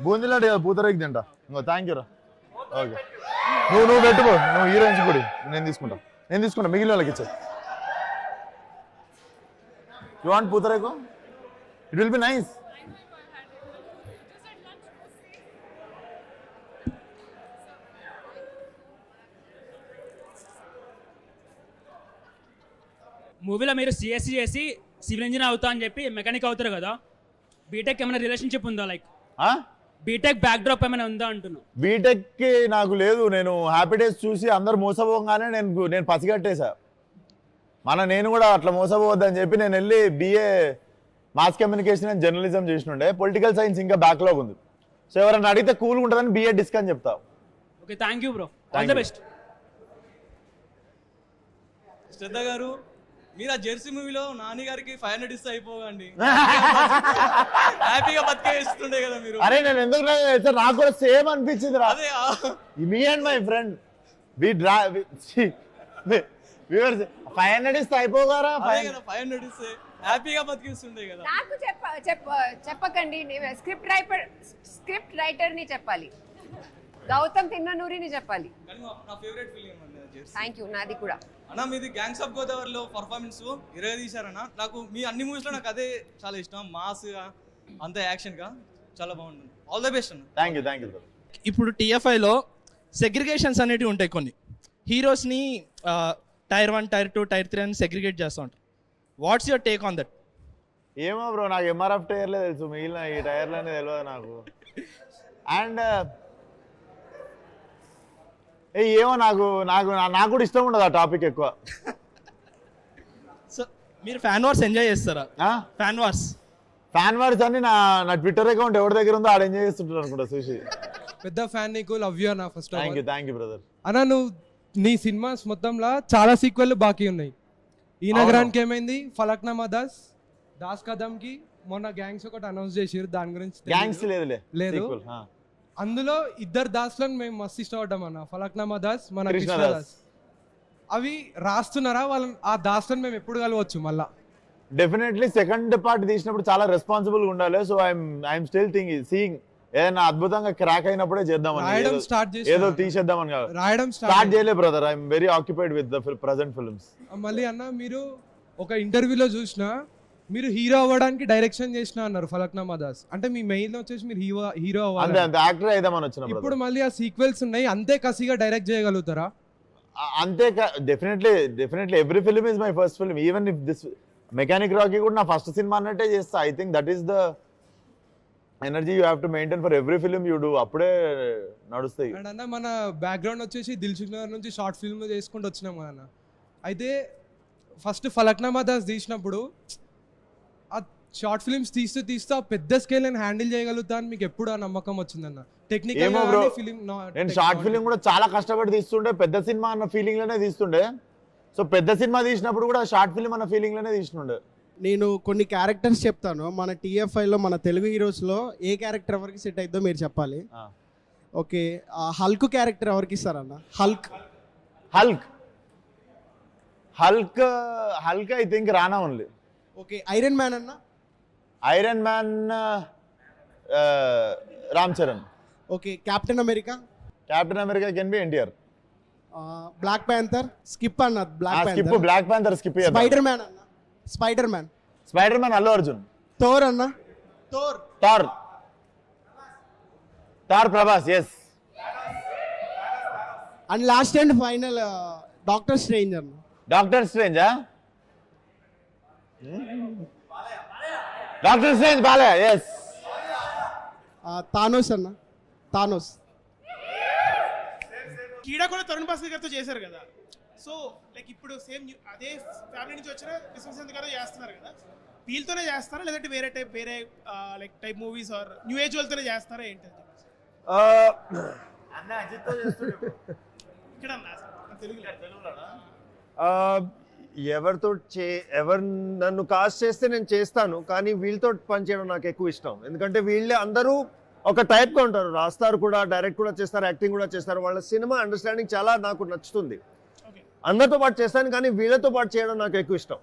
బూందీలాంటి పూతరేకి తింటా. ఇంకో థ్యాంక్ యూ రా. ఓకే, నువ్వు పెట్టుకో, నువ్వు హీరోయిన్స్ కూడా నేను తీసుకుంటా మిగిలిన వాళ్ళకి ఇచ్చా. You want pootharekulu? It will be nice. మూవీలో మీరు సిఎస్సి చేసి సివిల్ ఇంజనీర్ అవుతా అని చెప్పి మెకానిక్ అవుతారు కదా, బీటెక్ ఏమైనా రిలేషన్షిప్ ఉందా? లైక్ బీటెక్ బ్యాక్ డ్రాప్ ఏమైనా ఉందా అంటున్నా. బీటెక్ కి నాకు లేదు. నేను హ్యాపీ డేస్ చూసి అందరు మోసపోగానే నేను పసిగట్టేశా. నేను కూడా అట్లా మోసపోవద్దని చెప్పి నేను వెళ్ళి BA mass communication and journalism చేసినుండే. పొలిటికల్ సైన్స్ ఇంకా బ్యాక్లాగ్ ఉంది. సో ఎవరైనా అడిగితే కూల్ ఉంటుందని BA డిస్క్ అని చెప్తా. Okay, thank you bro, all the best. Shraddha garu, మీరు ఆ జెర్సీ మూవీలో నాని గారికి 500 ఇస్తే అయిపోకండి, హ్యాపీగా బతికేస్తుండే కదా మీరు. అరే నేను ఎందుకు నాకు కూడా సేమ్ అనిపించింది రా. మీ అండ్ మై ఫ్రెండ్ 500 ఇస్తే అయిపోగారా? 500 ఇస్తే హ్యాపీగా బతికిస్తుండే కదా. నాకు చెప్పకండి, స్క్రిప్ట్ రైటర్ ని చెప్పాలి, గౌతమ్ తిన్ననూరిని చెప్పాలి. నా ఫేవరెట్ ఫిలిం అండి థ్యాంక్ యూ. నాది కూడా. అన్న మీది గ్యాంగ్స్ ఆఫ్ గోదావరిలో పర్ఫార్మెన్స్ తీశారన్న. నాకు మీ అన్ని మూవీస్లో నాకు అదే చాలా ఇష్టం. మాస్గా అంత యాక్షన్గా చాలా బాగుంటుంది. ఆల్ ద బెస్ట్ అన్న. Thank you. ఇప్పుడు TFIలో సెగ్రిగేషన్స్ అనేవి ఉంటాయి. కొన్ని హీరోస్ని టైర్ 1, టైర్ 2, టైర్ 3 అని సెగ్రిగేట్ చేస్తూ ఉంటారు. What's your take on that? ఏమో బ్రో, నాకు MRF టైర్లే తెలుసు, మిగిలిన ఈ టైర్లనే తెలియదు నాకు. అండ్ ఏమో నాకు కూడా ఇష్టం ఉండదు ఆ టాపిక్ ఎక్కువ. సో మీరు ఫ్యాన్ వార్స్ ఎంజాయ్ చేస్తారా? ఫ్యాన్ వార్స్ అని నా ట్విట్టర్ అకౌంట్ ఎవరి దగ్గర ఉందో ఆడ ఎంజాయ్ చేస్తుంటారు అనుకుంటా చూసి. పెద్ద ఫ్యాన్ నీకు, లవ్ యూ అన్న. First thank you brother. అన్న నువ్వు నీ సినిమాస్ మొత్తంలో చాలా సీక్వెల్ బాకీ ఉన్నాయి. ఈ నగరానికి ఏమైంది, ఫలక్నామా దాస్ కదమ్కి మొన్న గ్యాంగ్స్ ఒకటి అనౌన్స్ చేసారు, దాని గురించి గ్యాంగ్స్ లేదు. అందులో ఇద్దరు దాస్లను మేము మస్తు ఇష్టపడ్డాం అన్న, ఫలక్నామా దాస్, మన కృష్ణదాస్. అవి రాస్తున్నారా వాళ్ళని? ఆ దాస్లను మేము ఎప్పుడు కలవచ్చు మళ్ళా? డెఫినెట్లీ సెకండ్ పార్ట్ తీసినప్పుడు చాలా రెస్పాన్సిబుల్ గా ఉండాలి. సో ఐఎమ్ స్టిల్ సీయింగ్ ఏదైనా అద్భుతంగా క్రాక్ అయినప్పుడే చేద్దామని, ఏదో తీసేద్దామని కాదు. రాయడం స్టార్ట్ చేయలే brother. I'm very occupied with the present films. మళ్ళీ అన్న మీరు ఒక ఇంటర్వ్యూలో చూసినా మీరు హీరో అవ్వడానికి డైరెక్షన్ చేసిన అన్నారు ఫలక్నామా దాస్. అంటే మీ మెయిన్ వచ్చేసి మీరు హీరో అవ్వాలి, యాక్టర్ అయిదామని వచ్చిన. ఇప్పుడు మళ్ళీ ఆ సీక్వెల్స్ ఉన్నాయి, అంతే కసిగా డైరెక్ట్ చేయగలుగుతారా? అంతే. Definitely every film is my first film. Even if this Mechanic Rocky కూడా నా ఫస్ట్ సినిమా అన్నట్టే చేస్తా. I think that is the energy you have to maintain for every film you do. అప్పుడే నడుస్తాయి. అండ్ అన్న మన బ్యాక్గ్రౌండ్ వచ్చేసి దిల్సుఖ్ నగర్ నుంచి షార్ట్ ఫిల్మ్ చేసుకుంటూ వచ్చినాం కదా అన్న. అయితే ఫస్ట్ ఫలక్నామా దాస్ తీసినప్పుడు ఆ షార్ట్ ఫిల్మ్స్ తీస్తూ పెద్ద స్కేల్ నేను హ్యాండిల్ చేయగలుగుతా అని మీకు ఎప్పుడు ఆ నమ్మకం వచ్చిందన్న? టెక్నికల్ నేను షార్ట్ ఫిల్మ్ కూడా చాలా కష్టపడి తీస్తుండే, పెద్ద సినిమా అన్న ఫీలింగ్ లోనే తీస్తుండే. సో పెద్ద సినిమా తీసినప్పుడు కూడా షార్ట్ ఫిల్మ్ అన్న ఫీలింగ్ లోనే తీస్తుండే. నేను కొన్ని క్యారెక్టర్స్ చెప్తాను. మన TFIలో మన తెలుగు హీరోస్లో ఏ క్యారెక్టర్ ఎవరికి సెట్ అవుతుందో మీరు చెప్పాలి. ఓకే, హల్క్ క్యారెక్టర్ ఎవరికి ఇస్తారన్న? Hulk I think Rana only. Okay, Iron Man అన్న? Iron Man Ram Charan. Okay, Captain America? Captain America can be NTR. Black Panther skip అన్న? Black Panther skip. Spider Man అన్న? Spider Man Allu Arjun. Thor అన్న? Thor Prabhas. Yes. And last and final Doctor Strange అన్న? Doctor స్ట్రేంజా? Doctor Strange బాలే. Yes. Thanos అన్న? Thanos. కీడా కూడా తరుణ్ భాస్కర్ గారితో చేశారు కదా. సో లైక్ ఇప్పుడు సేమ్ అదే ఫ్యామిలీ నుంచి వచ్చిన విశ్వశాంత్ గారు చేస్తున్నారు కదా, వీళ్ళతోనే చేస్తారా లేదంటే వేరే like type movies or new age వాళ్ళతోనే చేస్తారా ఏంటి? ఇక్కడ ఎవరు నన్ను కాస్ట్ చేస్తే నేను చేస్తాను, కానీ వీళ్ళతో పనిచేయడం నాకు ఎక్కువ ఇష్టం. ఎందుకంటే వీళ్ళే అందరూ ఒక టైప్గా ఉంటారు, రాస్తారు కూడా, డైరెక్ట్ కూడా చేస్తారు, యాక్టింగ్ కూడా చేస్తారు. వాళ్ళ సినిమా అండర్స్టాండింగ్ చాలా నాకు నచ్చుతుంది. అందరితో పాటు చేస్తాను, కానీ వీళ్ళతో పాటు చేయడం నాకు ఎక్కువ ఇష్టం.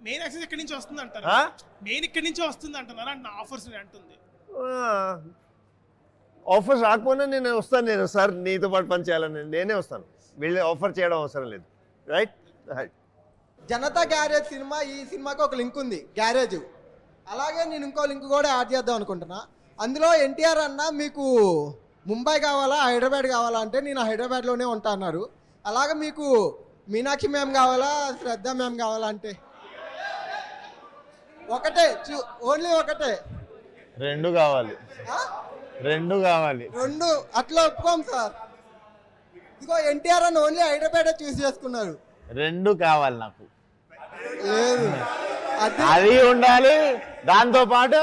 మెయిన్ యాక్సెస్ ఎక్కడి నుంచి వస్తుంది అంటారు? మెయిన్ ఇక్కడి నుంచి వస్తుంది అంటున్నారా? నా ఆఫర్స్ అంటుంది. ఆఫర్స్ రాకపోయినా నేను వస్తాను. సార్ నీతో పాటు పని చేయాలని నేనే వస్తాను, వీళ్ళే ఆఫర్ చేయడం అవసరం లేదు. రైట్. జనతా గ్యారేజ్ సినిమా, ఈ సినిమాకి ఒక లింక్ ఉంది, గ్యారేజ్. అలాగే నేను ఇంకో లింక్ కూడా యాడ్ చేద్దాం అనుకుంటున్నా. అందులో NTR అన్న మీకు ముంబై కావాలా హైదరాబాద్ కావాలా అంటే నేను హైదరాబాద్లోనే ఉంటా అన్నారు. అలాగే మీకు మీనాక్షి మ్యామ్ కావాలా శ్రద్ధ మ్యామ్ కావాలా అంటే ఒకటే, ఓన్లీ ఒకటే. రెండు కావాలి. అట్లా ఒప్పుకోం సార్. ఇదిగో NTR అని ఓన్లీ హైదరాబాద్ చూస్ చేసుకున్నారు. రెండు కావాలి నాకు. లేదు, అది ఉండాలి, దాంతో పాటు